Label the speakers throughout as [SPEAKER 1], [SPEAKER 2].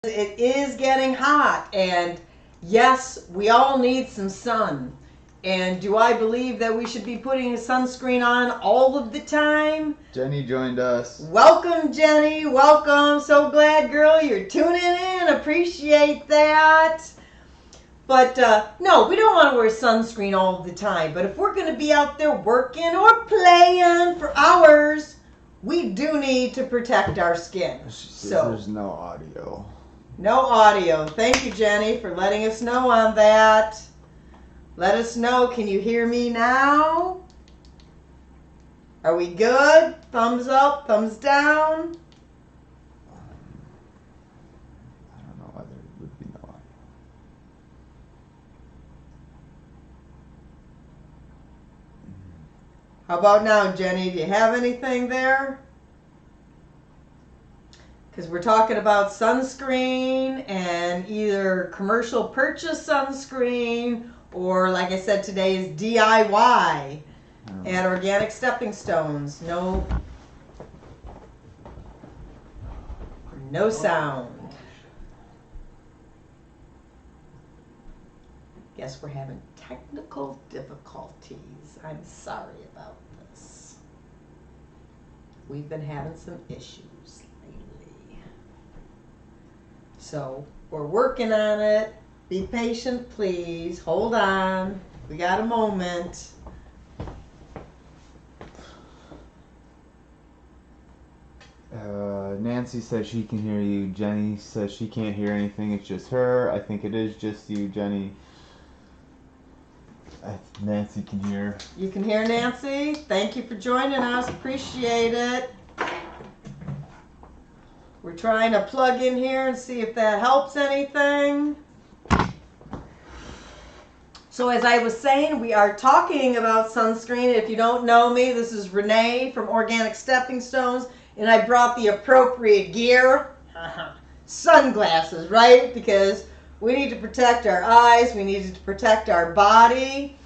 [SPEAKER 1] It is getting hot, and yes, we all need some sun. And do I believe that we should be putting a sunscreen on all of the time?
[SPEAKER 2] Jenny joined us.
[SPEAKER 1] Welcome, Jenny. Welcome. So glad, girl, you're tuning in. Appreciate that. But no, we don't want to wear sunscreen all the time. But if we're going to be out there working or playing for hours, we do need to protect our skin. So
[SPEAKER 2] there's no audio.
[SPEAKER 1] No audio. Thank you, Jenny, for letting us know on that. Let us know. Can you hear me now? Are we good? Thumbs up, thumbs down?
[SPEAKER 2] I don't know whether it would be no audio.
[SPEAKER 1] How about now, Jenny? Do you have anything there? Because we're talking about sunscreen and either commercial purchase sunscreen or, like I said today, is DIY and organic stepping stones. No sound. Guess we're having technical difficulties. I'm sorry about this. We've been having some issues lately. So we're working on it. Be patient, please. Hold on. We got a moment.
[SPEAKER 2] Nancy says she can hear you. Jenny says she can't hear anything. It's just her. I think it is just you, Jenny. Nancy can hear.
[SPEAKER 1] You can hear Nancy? Thank you for joining us. Appreciate it. We're trying to plug in here and see if that helps anything. So as I was saying, we are talking about sunscreen. If you don't know me, this is Renee from Organic Stepping Stones, and I brought the appropriate gear. Sunglasses, right? Because we need to protect our eyes. We need to protect our body.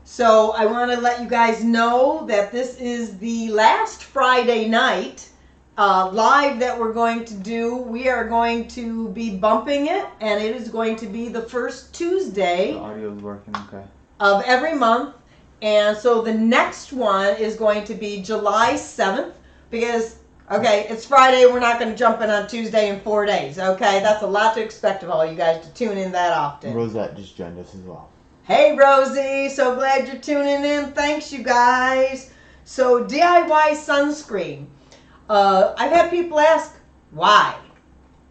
[SPEAKER 1] So I want to let you guys know that this is the last Friday night live that we're going to do. We are going to be bumping it, and it is going to be the first Tuesday
[SPEAKER 2] The audio's working, okay.
[SPEAKER 1] of every month. And so the next one is going to be July 7th because, okay, it's Friday. We're not going to jump in on Tuesday in 4 days, okay? That's a lot to expect of all you guys to tune in that often.
[SPEAKER 2] Rosette just joined us as well.
[SPEAKER 1] Hey, Rosie. So glad you're tuning in. Thanks, you guys. So DIY sunscreen. I've had people ask, why?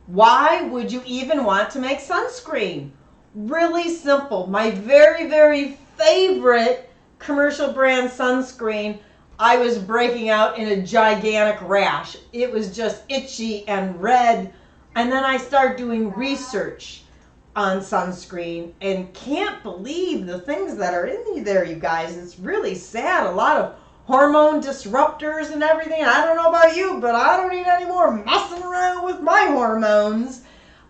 [SPEAKER 1] Why would you even want to make sunscreen? Really simple. My very, very favorite commercial brand sunscreen, I was breaking out in a gigantic rash. It was just itchy and red. And then I started doing research on sunscreen and can't believe the things that are in there, you guys. It's really sad. A lot of hormone disruptors and everything. I don't know about you, but I don't need any more messing around with my hormones.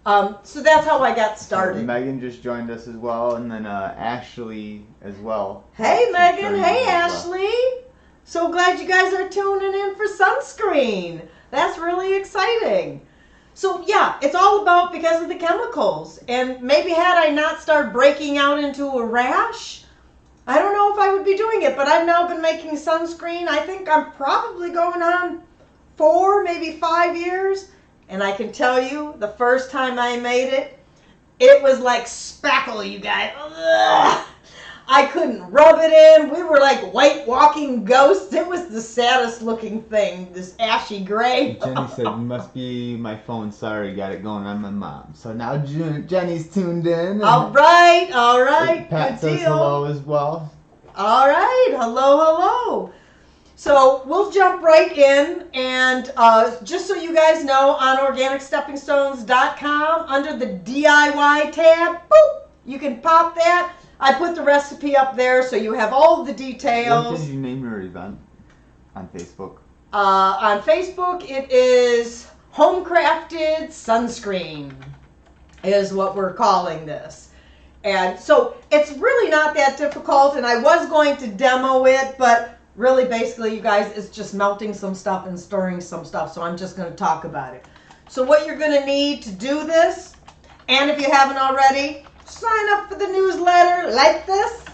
[SPEAKER 1] So that's how I got started.
[SPEAKER 2] Megan just joined us as well, and then Ashley as well.
[SPEAKER 1] Hey,
[SPEAKER 2] She's
[SPEAKER 1] Megan.
[SPEAKER 2] joining
[SPEAKER 1] Hey,
[SPEAKER 2] us as well.
[SPEAKER 1] Ashley. So glad you guys are tuning in for sunscreen. That's really exciting. So yeah, it's all about because of the chemicals. And maybe had I not started breaking out into a rash, I don't know if I would be doing it, but I've now been making sunscreen. I think I'm probably going on 4, maybe 5 years. And I can tell you, the first time I made it, it was like spackle, you guys. Ugh. I couldn't rub it in. We were like white walking ghosts. It was the saddest looking thing, this ashy gray.
[SPEAKER 2] Jenny said, must be my phone. Sorry, got it going on my mom. So now Jenny's tuned in.
[SPEAKER 1] All right, all right.
[SPEAKER 2] Pat
[SPEAKER 1] Good
[SPEAKER 2] says
[SPEAKER 1] deal.
[SPEAKER 2] hello as well.
[SPEAKER 1] All right, hello. So we'll jump right in, and just so you guys know, on organicsteppingstones.com, under the DIY tab, boop, you can pop that. I put the recipe up there so you have all the details.
[SPEAKER 2] What did you name your event on Facebook?
[SPEAKER 1] On Facebook, it is Homecrafted Sunscreen is what we're calling this. And so it's really not that difficult, and I was going to demo it, but really basically, you guys, it's just melting some stuff and stirring some stuff, so I'm just going to talk about it. So what you're going to need to do this, and if you haven't already, sign up for the newsletter like this.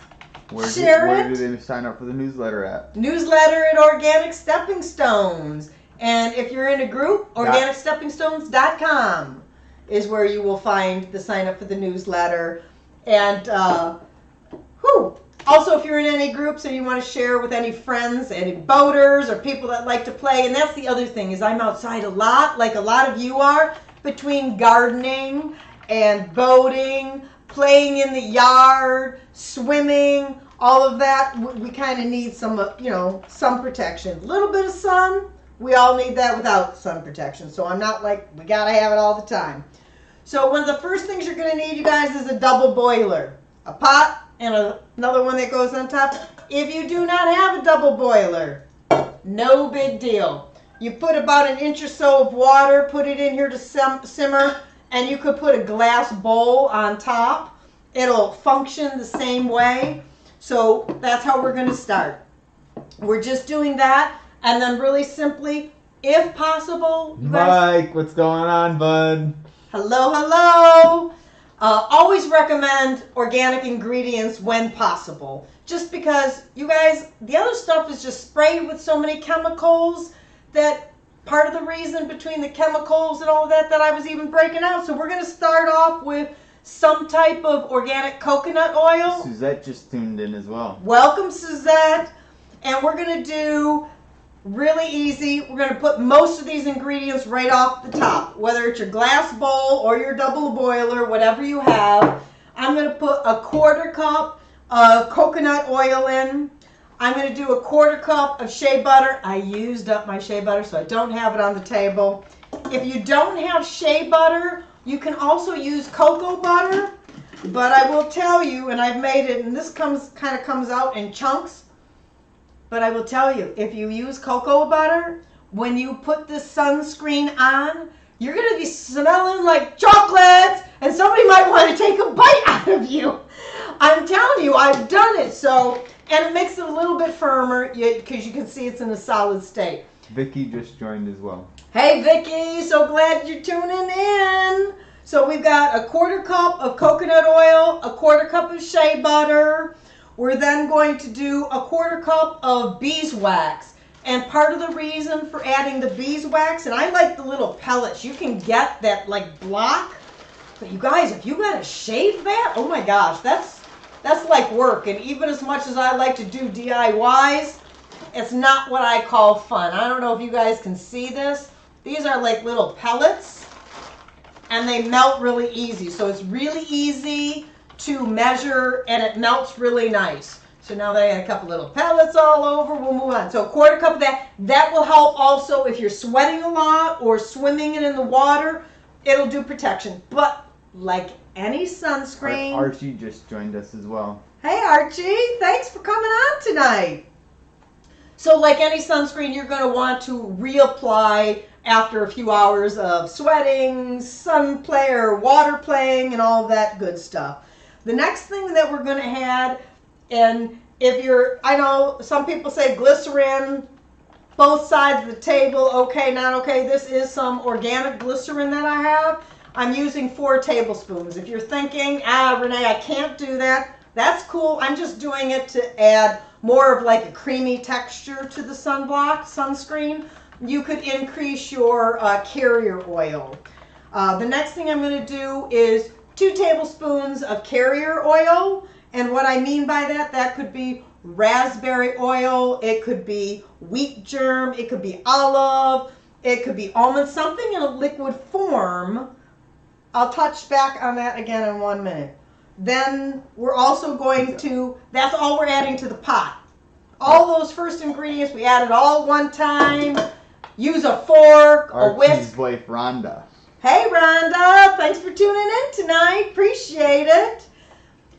[SPEAKER 2] Where do they sign up for the newsletter at?
[SPEAKER 1] Newsletter at Organic Stepping Stones. And if you're in a group, organicsteppingstones.com is where you will find the sign up for the newsletter. And also, if you're in any groups and you want to share with any friends, any boaters or people that like to play, and that's the other thing, is I'm outside a lot, like a lot of you are, between gardening and boating, playing in the yard, swimming, all of that. We kind of need some, sun protection. A little bit of sun, we all need that without sun protection. So I'm not like, we got to have it all the time. So one of the first things you're going to need, you guys, is a double boiler. A pot and another one that goes on top. If you do not have a double boiler, no big deal. You put about an inch or so of water, put it in here to simmer, and you could put a glass bowl on top. It'll function the same way. So that's how we're going to start. We're just doing that, and then really simply, if possible, you guys,
[SPEAKER 2] Mike, what's going on, bud?
[SPEAKER 1] Hello. Always recommend organic ingredients when possible. Just because, you guys, the other stuff is just sprayed with so many chemicals that part of the reason between the chemicals and all of that I was even breaking out. So we're going to start off with some type of organic coconut oil.
[SPEAKER 2] Suzette just tuned in as well.
[SPEAKER 1] Welcome, Suzette. And we're going to do really easy. We're going to put most of these ingredients right off the top, whether it's your glass bowl or your double boiler, whatever you have. I'm going to put a 1/4 cup of coconut oil in. I'm going to do a 1/4 cup of shea butter. I used up my shea butter, so I don't have it on the table. If you don't have shea butter, you can also use cocoa butter. But I will tell you, and I've made it, and this kind of comes out in chunks. But I will tell you, if you use cocoa butter, when you put this sunscreen on, you're going to be smelling like chocolates, and somebody might want to take a bite out of you. I'm telling you, I've done it. So, and it makes it a little bit firmer because you can see it's in a solid state.
[SPEAKER 2] Vicky just joined as well.
[SPEAKER 1] Hey, Vicky, so glad you're tuning in. So we've got a 1/4 cup of coconut oil, a 1/4 cup of shea butter. We're then going to do a 1/4 cup of beeswax. And part of the reason for adding the beeswax, and I like the little pellets. You can get that like block. But you guys, if you got to shave that, oh my gosh, that's like work. And even as much as I like to do DIYs, it's not what I call fun. I don't know if you guys can see this. These are like little pellets, and they melt really easy. So it's really easy to measure, and it melts really nice. So now that I got a couple little pellets all over, we'll move on. So a 1/4 cup of that. That will help also if you're sweating a lot or swimming in the water. It'll do protection. But like any sunscreen.
[SPEAKER 2] Archie just joined us as well.
[SPEAKER 1] Hey Archie, thanks for coming on tonight. So like any sunscreen, you're going to want to reapply after a few hours of sweating, sun play or water playing, and all that good stuff. The next thing that we're going to add, and if you're, I know some people say glycerin, both sides of the table, okay, not okay. This is some organic glycerin that I have. I'm using 4 tablespoons. If you're thinking, Renee, I can't do that, that's cool. I'm just doing it to add more of like a creamy texture to the sunscreen. You could increase your carrier oil. The next thing I'm going to do is 2 tablespoons of carrier oil. And what I mean by that, that could be raspberry oil, it could be wheat germ, it could be olive, it could be almond, something in a liquid form. I'll touch back on that again in 1 minute. Then we're also going to, that's all we're adding to the pot. All those first ingredients, we add it all at one time. Use a fork, a whisk.
[SPEAKER 2] Archie's wife, Rhonda.
[SPEAKER 1] Hey, Rhonda. Thanks for tuning in tonight. Appreciate it.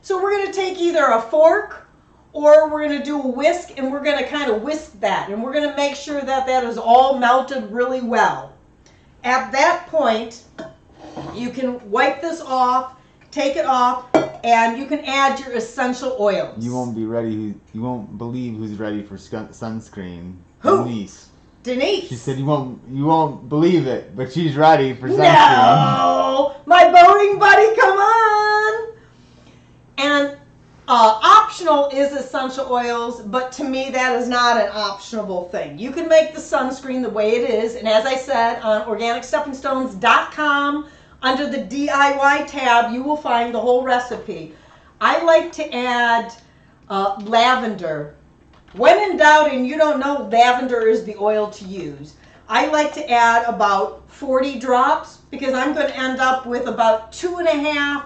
[SPEAKER 1] So we're going to take either a fork or we're going to do a whisk, and we're going to kind of whisk that. And we're going to make sure that that is all melted really well. At that point, you can wipe this off, take it off, and you can add your essential oils.
[SPEAKER 2] You won't be ready. You won't believe who's ready for sunscreen.
[SPEAKER 1] Who?
[SPEAKER 2] Denise.
[SPEAKER 1] Denise.
[SPEAKER 2] She said you won't believe it, but she's ready for sunscreen.
[SPEAKER 1] No, my boating buddy, come on. And optional is essential oils, but to me that is not an optional thing. You can make the sunscreen the way it is, and as I said, on organicsteppingstones.com, under the DIY tab, you will find the whole recipe. I like to add lavender. When in doubt and you don't know lavender is the oil to use, I like to add about 40 drops because I'm going to end up with about 2.5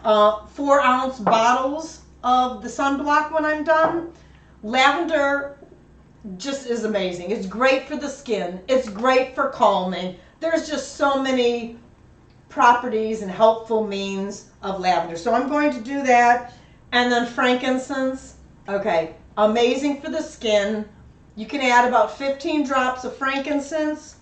[SPEAKER 1] 4-ounce bottles of the sunblock when I'm done. Lavender just is amazing. It's great for the skin. It's great for calming. There's just so many properties and helpful means of lavender. So I'm going to do that. And then frankincense. Okay, amazing for the skin. You can add about 15 drops of frankincense.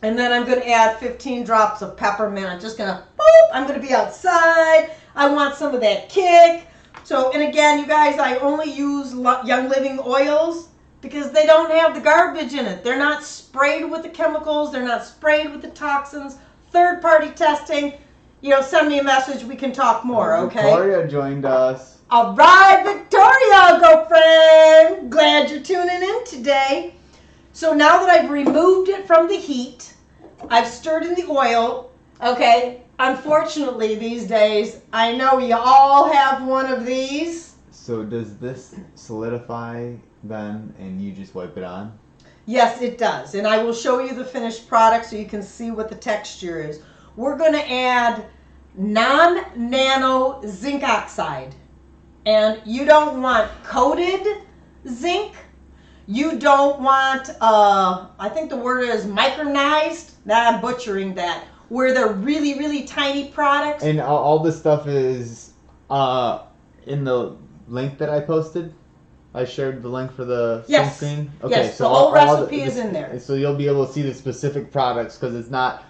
[SPEAKER 1] And then I'm going to add 15 drops of peppermint. I'm just going to, boop, I'm going to be outside. I want some of that kick. So, and again, you guys, I only use Young Living oils because they don't have the garbage in it. They're not sprayed with the chemicals. They're not sprayed with the toxins. Third-party testing. You know, send me a message. We can talk more, okay?
[SPEAKER 2] Victoria joined us.
[SPEAKER 1] All right, Victoria, girlfriend. Glad you're tuning in today. So now that I've removed it from the heat, I've stirred in the oil, okay? Unfortunately, these days, I know you all have one of these.
[SPEAKER 2] So does this solidify then and you just wipe it on?
[SPEAKER 1] Yes, it does. And I will show you the finished product so you can see what the texture is. We're going to add non-nano zinc oxide. And you don't want coated zinc. You don't want, I think the word is micronized. Now I'm butchering that. Where they're really, really tiny products.
[SPEAKER 2] And all this stuff is in the link that I posted. I shared the link for the sunscreen. Okay,
[SPEAKER 1] yes,
[SPEAKER 2] so
[SPEAKER 1] the whole recipe is in there.
[SPEAKER 2] So you'll be able to see the specific products because it's not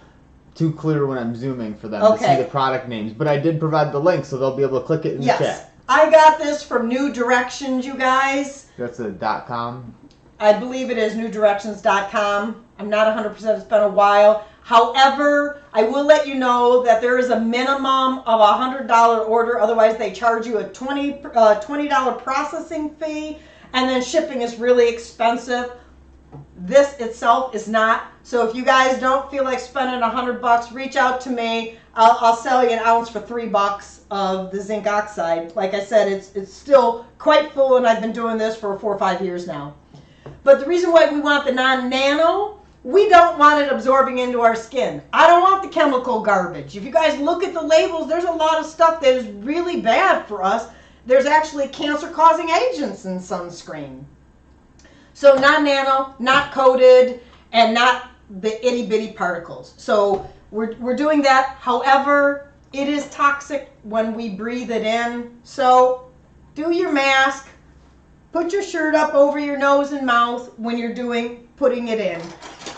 [SPEAKER 2] too clear when I'm zooming for them to see the product names. But I did provide the link, so they'll be able to click it in the chat.
[SPEAKER 1] I got this from New Directions, you guys.
[SPEAKER 2] That's a .com.
[SPEAKER 1] I believe it is newdirections.com. I'm not 100%. It's been a while. However, I will let you know that there is a minimum of a $100 order. Otherwise, they charge you a $20 processing fee. And then shipping is really expensive. This itself is not. So if you guys don't feel like spending $100, reach out to me. I'll sell you an ounce for $3 of the zinc oxide. Like I said, it's still quite full, and I've been doing this for 4 or 5 years now. But the reason why we want the non-nano, we don't want it absorbing into our skin. I don't want the chemical garbage. If you guys look at the labels, there's a lot of stuff that is really bad for us. There's actually cancer-causing agents in sunscreen. So non-nano, not coated, and not the itty-bitty particles. So we're doing that. However, it is toxic when we breathe it in. So do your mask. Put your shirt up over your nose and mouth when you're putting it in.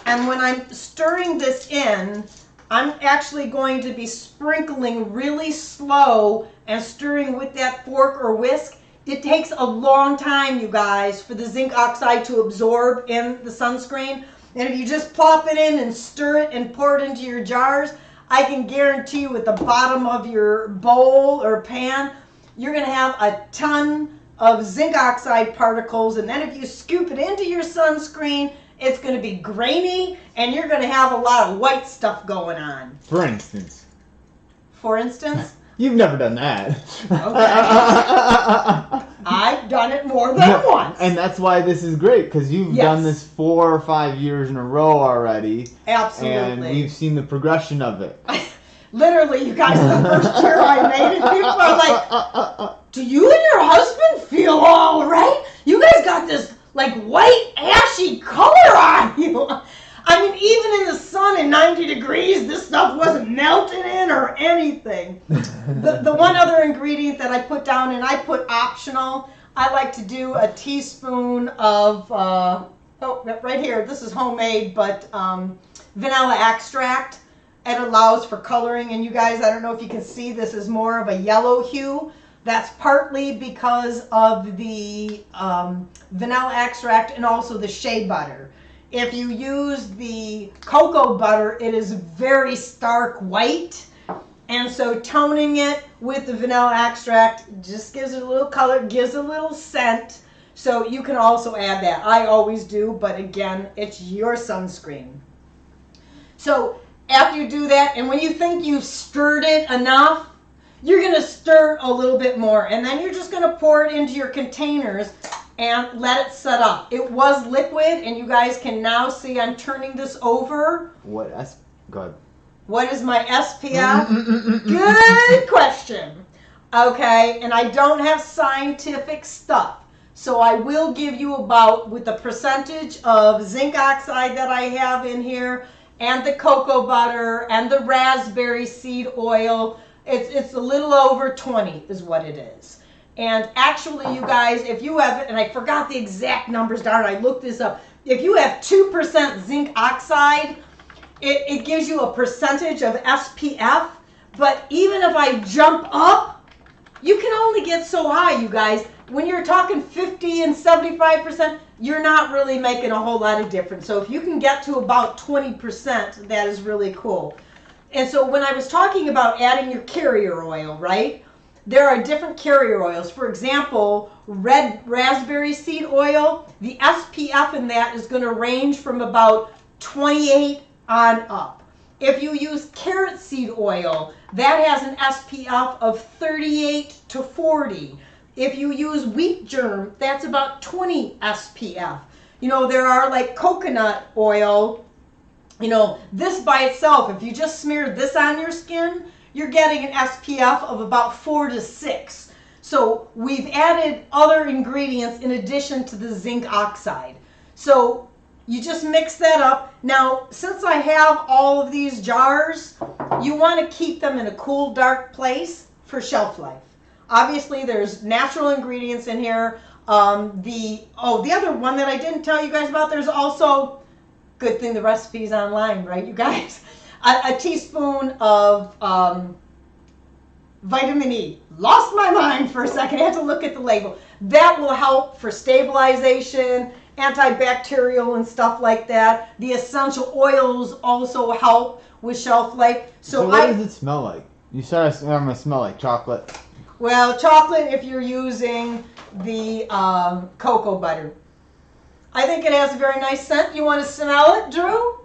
[SPEAKER 1] And when I'm stirring this in, I'm actually going to be sprinkling really slow and stirring with that fork or whisk. It takes a long time, you guys, for the zinc oxide to absorb in the sunscreen. And if you just plop it in and stir it and pour it into your jars, I can guarantee you at the bottom of your bowl or pan, you're going to have a ton of zinc oxide particles. And then if you scoop it into your sunscreen, it's going to be grainy and you're going to have a lot of white stuff going on.
[SPEAKER 2] For instance?
[SPEAKER 1] You've
[SPEAKER 2] never done that.
[SPEAKER 1] Okay. I've done it more than once.
[SPEAKER 2] And that's why this is great, because you've done this 4 or 5 years in a row already.
[SPEAKER 1] Absolutely.
[SPEAKER 2] And we've seen the progression of it.
[SPEAKER 1] Literally, you guys, the first year I made it, people are like, do you and your husband feel all right? You guys got this, like, white, ashy color on you. I mean, even in the sun in 90 degrees, this stuff wasn't melting in or anything. The one other ingredient that I put down, and I put optional, I like to do a teaspoon of, right here, this is homemade, but vanilla extract. It allows for coloring, and you guys, I don't know if you can see, this is more of a yellow hue. That's partly because of the vanilla extract and also the shea butter. If you use the cocoa butter, it is very stark white. And so toning it with the vanilla extract just gives it a little color, gives a little scent. So you can also add that. I always do, but again, it's your sunscreen. So after you do that, and when you think you've stirred it enough, you're going to stir a little bit more. And then you're just going to pour it into your containers and let it set up. It was liquid, and you guys can now see I'm turning this over.
[SPEAKER 2] Go ahead.
[SPEAKER 1] What is my SPF? Good question. Okay, and I don't have scientific stuff. So I will give you about, with the percentage of zinc oxide that I have in here, and the cocoa butter, and the raspberry seed oil, it's a little over 20 is what it is. And actually, you guys, if you have, and I forgot the exact numbers, darn, I looked this up. If you have 2% zinc oxide, it gives you a percentage of SPF. But even if I jump up, you can only get so high, you guys. When you're talking 50 and 75%, you're not really making a whole lot of difference. So if you can get to about 20%, that is really cool. And so when I was talking about adding your carrier oil, right? There are different carrier oils. For example, red raspberry seed oil, the SPF in that is going to range from about 28 on up. If you use carrot seed oil, that has an SPF of 38 to 40. If you use wheat germ, that's about 20 SPF. You know, there are like coconut oil. You know, this by itself, if you just smear this on your skin, you're getting an SPF of about 4 to 6. So we've added other ingredients in addition to the zinc oxide. So you just mix that up. Now, since I have all of these jars, you want to keep them in a cool, dark place for shelf life. Obviously, there's natural ingredients in here. The other one that I didn't tell you guys about, there's also, good thing the recipe's online, right, you guys? A teaspoon of vitamin E. Lost my mind for a second. I had to look at the label. That will help for stabilization, antibacterial and stuff like that. The essential oils also help with shelf life.
[SPEAKER 2] So what does it smell like? You said I'm going to smell like chocolate.
[SPEAKER 1] Well, chocolate if you're using the cocoa butter. I think it has a very nice scent. You want to smell it, Drew?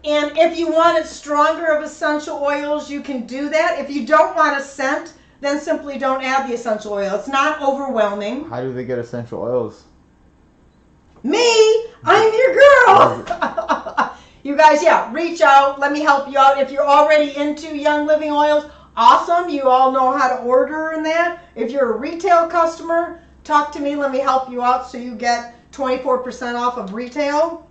[SPEAKER 1] And if you want it stronger of essential oils, you can do that. If you don't want a scent, then simply don't add the essential oil. It's not overwhelming.
[SPEAKER 2] How do they get essential oils?
[SPEAKER 1] Me? I'm your girl. You guys, yeah, reach out. Let me help you out. If you're already into Young Living oils, awesome. You all know how to order and that. If you're a retail customer, talk to me. Let me help you out so you get 24% off of retail,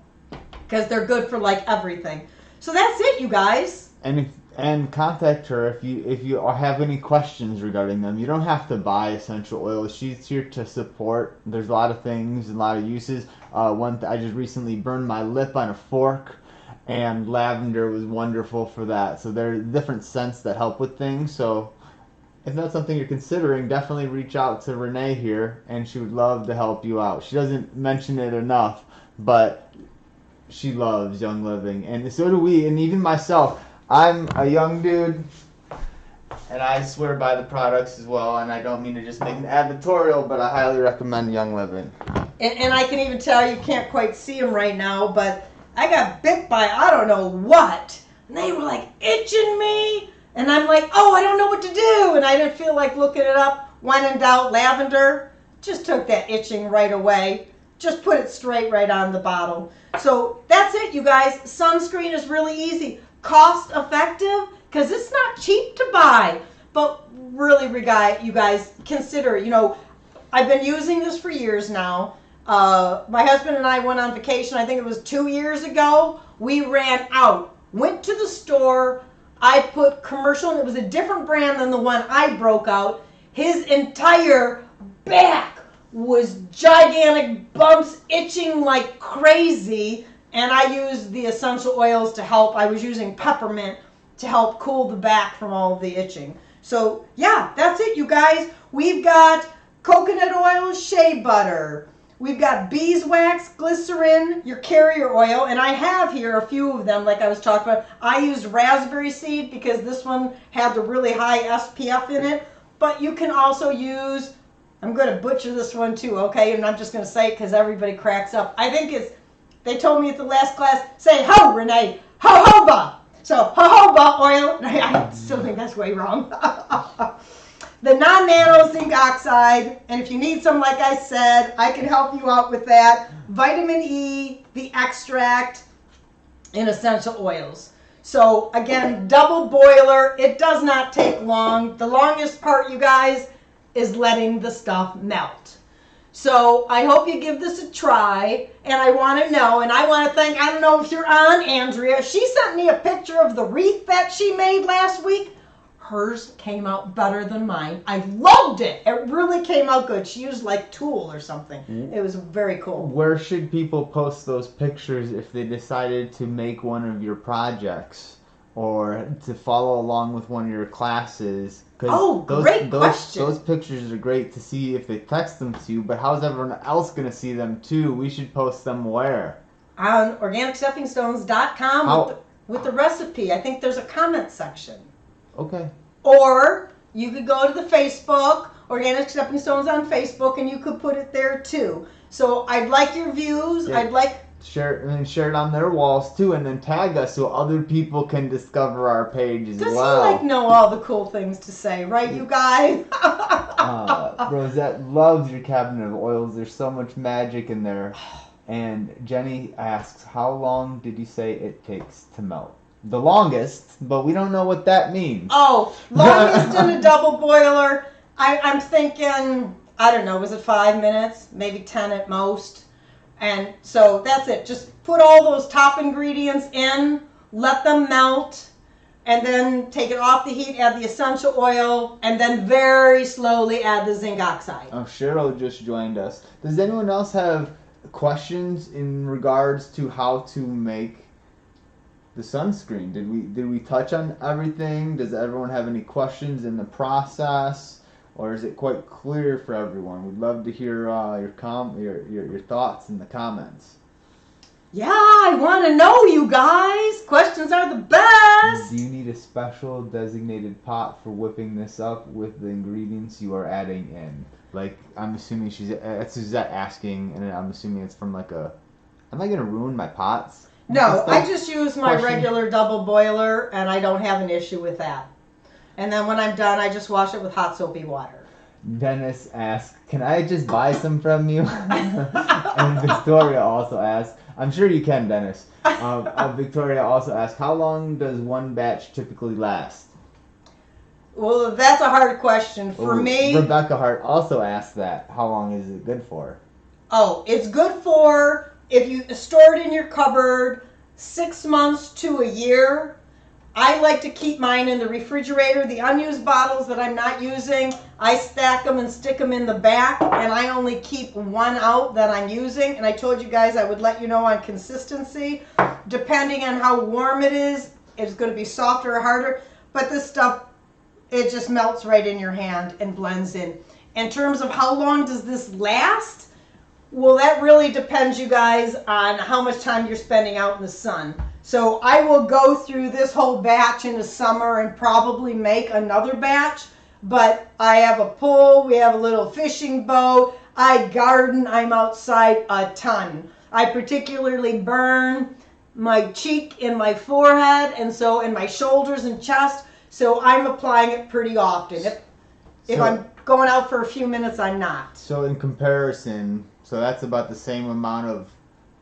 [SPEAKER 1] because they're good for like everything. So that's it, you guys.
[SPEAKER 2] And contact her if you have any questions regarding them. You don't have to buy essential oils. She's here to support. There's a lot of things and a lot of uses. I just recently burned my lip on a fork, and lavender was wonderful for that. So there are different scents that help with things. So if that's something you're considering, definitely reach out to Renee here, and she would love to help you out. She doesn't mention it enough, but she loves Young Living, and so do we, and even myself. I'm a young dude, and I swear by the products as well, and I don't mean to just make an advertorial, but I highly recommend Young Living.
[SPEAKER 1] And I can even tell you can't quite see them right now, but I got bit by I don't know what, and they were like itching me, and I'm like, oh, I don't know what to do, and I didn't feel like looking it up. When in doubt, lavender, just took that itching right away. Just put it straight right on the bottle. So that's it, you guys. Sunscreen is really easy. Cost effective, because it's not cheap to buy. But really, you guys, consider, I've been using this for years now. My husband and I went on vacation, I think it was 2 years ago. We ran out, went to the store. I put commercial, and it was a different brand than the one I broke out. His entire back was gigantic bumps, itching like crazy, and I used the essential oils to help. I was using peppermint to help cool the back from all of the itching. So yeah, that's it, you guys. We've got coconut oil, shea butter. We've got beeswax, glycerin, your carrier oil, and I have here a few of them like I was talking about. I used raspberry seed because this one had the really high SPF in it, but you can also use, I'm going to butcher this one too, okay, and I'm just going to say it because everybody cracks up. I think it's, they told me at the last class, say ho, Renee, jojoba. So jojoba oil, I still think that's way wrong. The non-nano zinc oxide, and if you need some, like I said, I can help you out with that. Vitamin E, the extract, and essential oils. So again, double boiler. It does not take long. The longest part, you guys, is letting the stuff melt. So I hope you give this a try, and I want to know, and I want to thank, I don't know if you're on, Andrea. She sent me a picture of the wreath that she made last week. Hers came out better than mine. I loved it. It really came out good. She used like tulle or something. It was very cool.
[SPEAKER 2] Where should people post those pictures if they decided to make one of your projects or to follow along with one of your classes?
[SPEAKER 1] Great question.
[SPEAKER 2] Those pictures are great to see if they text them to you, but how's everyone else going to see them too? We should post them where?
[SPEAKER 1] On organicsteppingstones.com with the recipe. I think there's a comment section.
[SPEAKER 2] Okay.
[SPEAKER 1] Or you could go to the Facebook, Organic Stepping Stones on Facebook, and you could put it there too. So I'd like your views.
[SPEAKER 2] Yeah.
[SPEAKER 1] I'd like
[SPEAKER 2] share it on their walls too, and then tag us so other people can discover our page as well.
[SPEAKER 1] Does he like know all the cool things to say, right, you guys?
[SPEAKER 2] Rosette loves your cabinet of oils. There's so much magic in there. And Jenny asks, how long did you say it takes to melt? The longest, but we don't know what that means.
[SPEAKER 1] Oh, longest in a double boiler. I'm thinking, I don't know, was it 5 minutes? Maybe 10 at most. And so that's it. Just put all those top ingredients in, let them melt, and then take it off the heat, add the essential oil, and then very slowly add the zinc oxide.
[SPEAKER 2] Oh, Cheryl just joined us. Does anyone else have questions in regards to how to make the sunscreen? Did we touch on everything? Does everyone have any questions in the process, or is it quite clear for everyone? We'd love to hear your thoughts in the comments.
[SPEAKER 1] Yeah, I want to know, you guys. Questions are the best.
[SPEAKER 2] Do you need a special designated pot for whipping this up with the ingredients you are adding in? Like, I'm assuming that's Suzette asking, and I'm assuming it's from like a. Am I gonna ruin my pots?
[SPEAKER 1] No, I just use my regular double boiler, and I don't have an issue with that. And then when I'm done, I just wash it with hot soapy water.
[SPEAKER 2] Dennis asks, can I just buy some from you? And Victoria also asks, I'm sure you can, Dennis. Victoria also asks, how long does one batch typically last?
[SPEAKER 1] Well, that's a hard question. For me...
[SPEAKER 2] Rebecca Hart also asked that. How long is it good for?
[SPEAKER 1] Oh, it's good for... If you store it in your cupboard, 6 months to a year. I like to keep mine in the refrigerator. The unused bottles that I'm not using, I stack them and stick them in the back, and I only keep one out that I'm using. And I told you guys I would let you know on consistency. Depending on how warm it is, it's going to be softer or harder. But this stuff, it just melts right in your hand and blends in. In terms of how long does this last? Well, that really depends, you guys, on how much time you're spending out in the sun. So I will go through this whole batch in the summer and probably make another batch. But I have a pool, we have a little fishing boat, I garden, I'm outside a ton. I particularly burn my cheek and my forehead, and so in my shoulders and chest. So I'm applying it pretty often. If I'm going out for a few minutes, I'm not.
[SPEAKER 2] So in comparison... So that's about the same amount of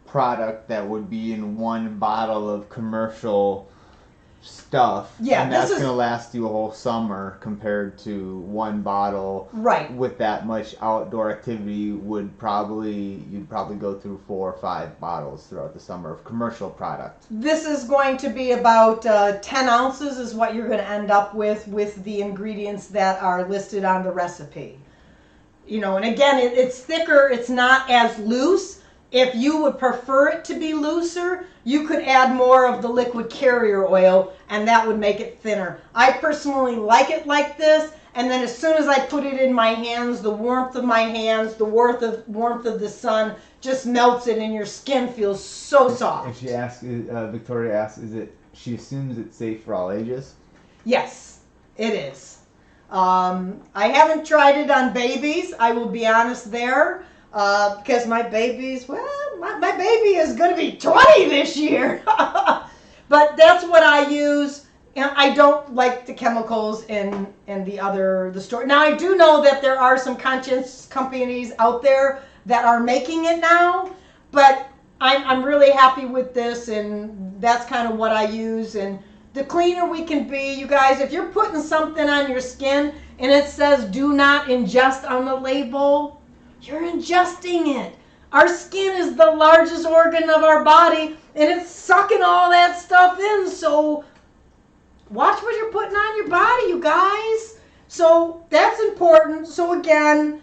[SPEAKER 2] product that would be in one bottle of commercial stuff.
[SPEAKER 1] Yeah,
[SPEAKER 2] and that's going to last you a whole summer compared to one bottle.
[SPEAKER 1] Right.
[SPEAKER 2] With that much outdoor activity, you'd probably go through 4 or 5 bottles throughout the summer of commercial product.
[SPEAKER 1] This is going to be about 10 ounces is what you're going to end up with the ingredients that are listed on the recipe. You know, and again, it's thicker. It's not as loose, If you would prefer it to be looser, you could add more of the liquid carrier oil, and that would make it thinner. I personally like it like this, and then as soon as I put it in my hands, the warmth of my hands, the warmth of the sun just melts it, and your skin feels so soft.
[SPEAKER 2] If she asks, Victoria asks, she assumes it's safe for all ages?
[SPEAKER 1] Yes, it is. I haven't tried it on babies, I will be honest there, because my baby is going to be 20 this year. But that's what I use, and I don't like the chemicals in the store. Now, I do know that there are some conscious companies out there that are making it now, but I'm really happy with this, and that's kind of what I use. And the cleaner we can be, you guys, if you're putting something on your skin and it says do not ingest on the label, you're ingesting it. Our skin is the largest organ of our body, and it's sucking all that stuff in. So watch what you're putting on your body, you guys. So that's important. So again,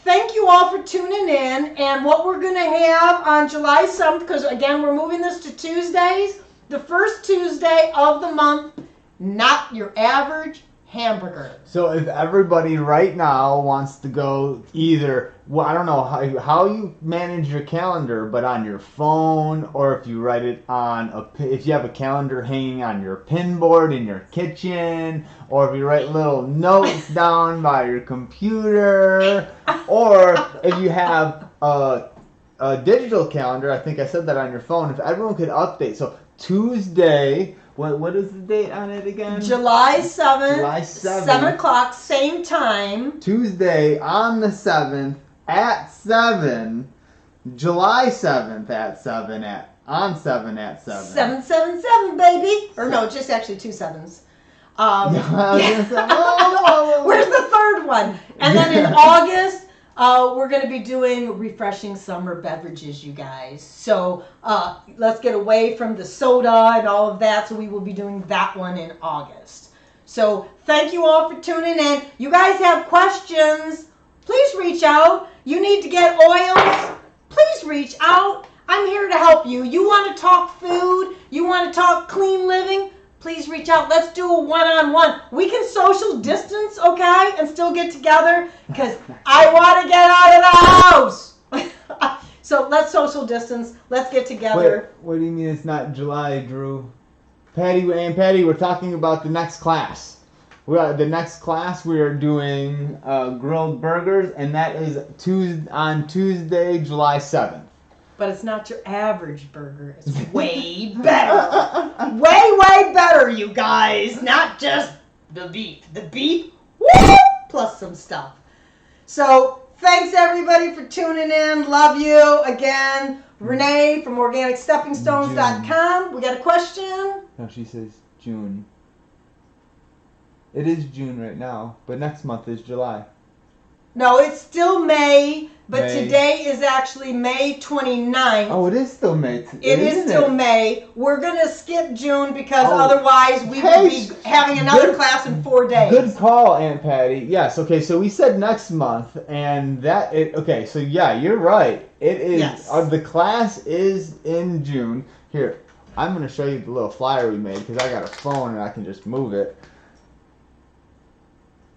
[SPEAKER 1] thank you all for tuning in. And what we're going to have on July 7th, because again, we're moving this to Tuesdays, the first Tuesday of the month, not your average hamburger.
[SPEAKER 2] So if everybody right now wants to go either, well, I don't know how you manage your calendar, but on your phone, or if you write it on if you have a calendar hanging on your pin board in your kitchen, or if you write little notes down by your computer, or if you have a digital calendar, I think I said that on your phone, if everyone could update. So Tuesday, what is the date on it again?
[SPEAKER 1] July 7th.
[SPEAKER 2] July 7th.
[SPEAKER 1] 7 o'clock, same time.
[SPEAKER 2] Tuesday on the 7th at 7. July 7th at 7 on 7 at 7.
[SPEAKER 1] 777, baby. Or no, just actually 2 sevens.
[SPEAKER 2] Yeah.
[SPEAKER 1] Where's the third one? And then in August, we're going to be doing refreshing summer beverages, you guys. So let's get away from the soda and all of that. So we will be doing that one in August. So thank you all for tuning in. You guys have questions, please reach out. You need to get oils, please reach out. I'm here to help you. You want to talk food? You want to talk clean living? Please reach out. Let's do a one-on-one. We can social distance, okay, and still get together, because I want to get out of the house. So let's social distance. Let's get together.
[SPEAKER 2] Wait, what do you mean it's not July, Drew? Patty, we're talking about the next class. The next class we are doing grilled burgers, and that is on Tuesday, July 7th.
[SPEAKER 1] But it's not your average burger. It's way better. Way better, you guys. Not just the beef. The beef, woo, plus some stuff. So, thanks everybody for tuning in. Love you. Again, Renee from OrganicSteppingStones.com. We got a question?
[SPEAKER 2] No, she says June. It is June right now, but next month is July.
[SPEAKER 1] No, it's still May, but
[SPEAKER 2] May.
[SPEAKER 1] Today is actually May 29th.
[SPEAKER 2] Oh, it is still May.
[SPEAKER 1] It is still May. We're going to skip June because otherwise we would be having another class in 4 days.
[SPEAKER 2] Good call, Aunt Patty. Yes, okay, so we said next month, and okay, so yeah, you're right. It is,
[SPEAKER 1] yes.
[SPEAKER 2] The class is in June. Here, I'm going to show you the little flyer we made because I got a phone and I can just move it.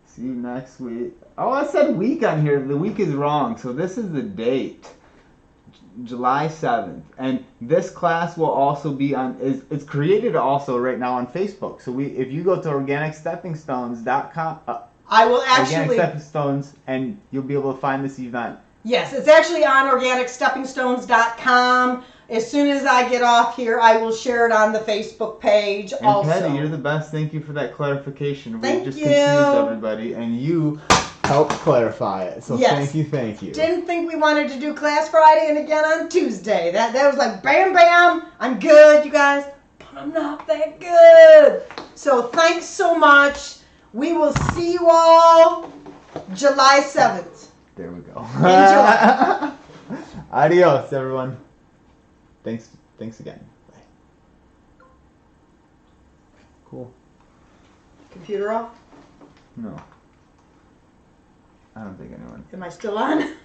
[SPEAKER 2] See you next week. Oh, I said week on here. The week is wrong. So this is the date. July 7th. And this class will also be on, it's created also right now on Facebook. So if you go to OrganicSteppingStones.com,
[SPEAKER 1] I will actually,
[SPEAKER 2] Organic Stepping Stones, and you'll be able to find this event.
[SPEAKER 1] Yes, it's actually on OrganicSteppingStones.com. As soon as I get off here, I will share it on the Facebook page
[SPEAKER 2] and
[SPEAKER 1] also.
[SPEAKER 2] Patty, you're the best. Thank you for that clarification.
[SPEAKER 1] Thank
[SPEAKER 2] just
[SPEAKER 1] you.
[SPEAKER 2] confused everybody, and you helped clarify it. So
[SPEAKER 1] yes.
[SPEAKER 2] Thank you.
[SPEAKER 1] Didn't think we wanted to do class Friday and again on Tuesday. That was like bam, bam. I'm good, you guys, but I'm not that good. So thanks so much. We will see you all July 7th.
[SPEAKER 2] There we go.
[SPEAKER 1] Enjoy.
[SPEAKER 2] Adios, everyone. Thanks again. Bye. Cool.
[SPEAKER 1] Computer off?
[SPEAKER 2] No. I don't think anyone.
[SPEAKER 1] Am I still on?